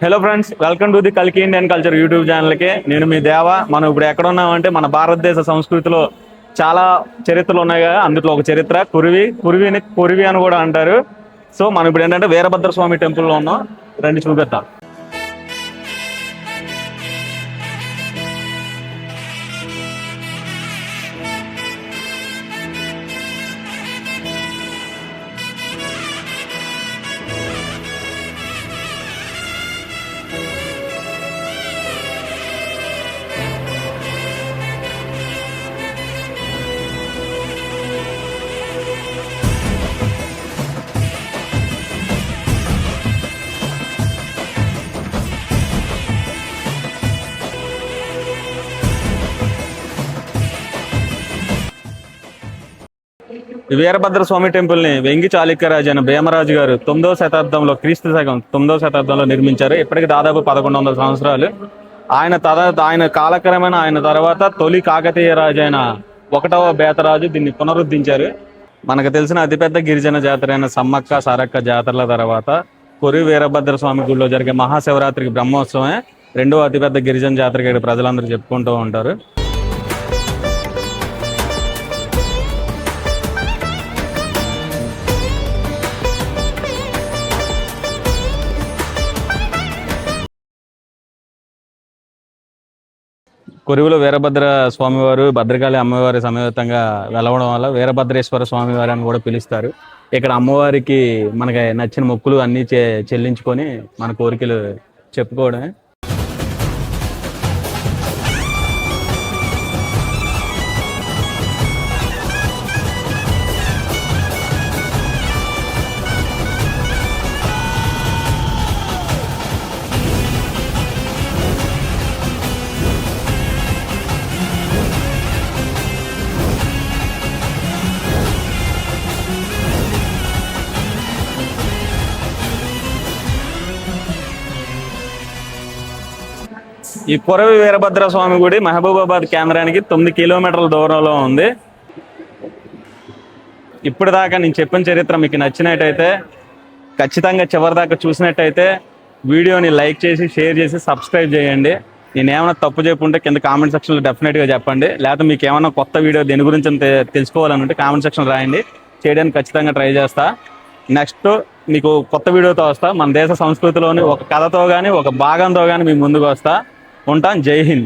Hello friends, welcome to the కల్కి Indian culture YouTube ఛానల్కి. నేను మీ దేవ. మనం ఇప్పుడు ఎక్కడ ఉన్నామంటే మన భారతదేశ సంస్కృతిలో చాలా చరిత్రలు ఉన్నాయి కదా, అందులో ఒక చరిత్ర కురివి అని కూడా అంటారు. సో మనం ఇప్పుడు ఏంటంటే వీరభద్ర స్వామి టెంపుల్లో ఉన్నాం. రండి చూపిద్దాం. ఈ వీరభద్ర స్వామి టెంపుల్ ని వెంగి చాళుక్యరాజు అయిన భీమరాజు గారు 9వ శతాబ్దంలో క్రీస్తు శకం 9వ శతాబ్దంలో నిర్మించారు. ఇప్పటికి దాదాపు 1100 సంవత్సరాలు. ఆయన కాలక్రమేణా ఆయన తర్వాత తొలి కాకతీయ రాజు అయిన 1వ బేతరాజు దీన్ని పునరుద్ధరించారు. మనకు తెలిసిన అతిపెద్ద గిరిజన జాతర అయిన సమ్మక్క సారక్క జాతరల తర్వాత కొరి వీరభద్ర స్వామి గుడిలో జరిగే మహాశివరాత్రికి బ్రహ్మోత్సవమే 2వ అతిపెద్ద గిరిజన జాతరగా ఇక్కడ ప్రజలందరూ చెప్పుకుంటూ ఉంటారు. కొరివిలో వీరభద్ర స్వామివారు భద్రకాళి అమ్మవారి సమేతంగా వెలవడం వల్ల వీరభద్రేశ్వర స్వామివారి అని కూడా పిలుస్తారు. ఇక్కడ అమ్మవారికి మనకి నచ్చిన మొక్కులు అన్నీ చెల్లించుకొని మన కోరికలు చెప్పుకోవడమే. ఈ కొరవి వీరభద్ర స్వామి గుడి మహబూబాబాద్ కేంద్రానికి 9 కిలోమీటర్ల దూరంలో ఉంది. ఇప్పటిదాకా నేను చెప్పిన చరిత్ర మీకు నచ్చినట్టయితే ఖచ్చితంగా చివరిదాకా చూసినట్టయితే వీడియోని లైక్ చేసి షేర్ చేసి సబ్స్క్రైబ్ చేయండి. నేను ఏమైనా తప్పు చెప్పుంటే కింద కామెంట్ సెక్షన్లో డెఫినెట్గా చెప్పండి. లేకపోతే మీకు ఏమైనా కొత్త వీడియో దేని గురించి తెలుసుకోవాలనుంటే కామెంట్ సెక్షన్ రాయండి, చేయడానికి ఖచ్చితంగా ట్రై చేస్తా. నెక్స్ట్ మీకు కొత్త వీడియోతో వస్తా. మన దేశ సంస్కృతిలోని ఒక కథతో కానీ ఒక భాగంతో కానీ మీ ముందుకు వస్తా. ఉంటాను. జై హింద్.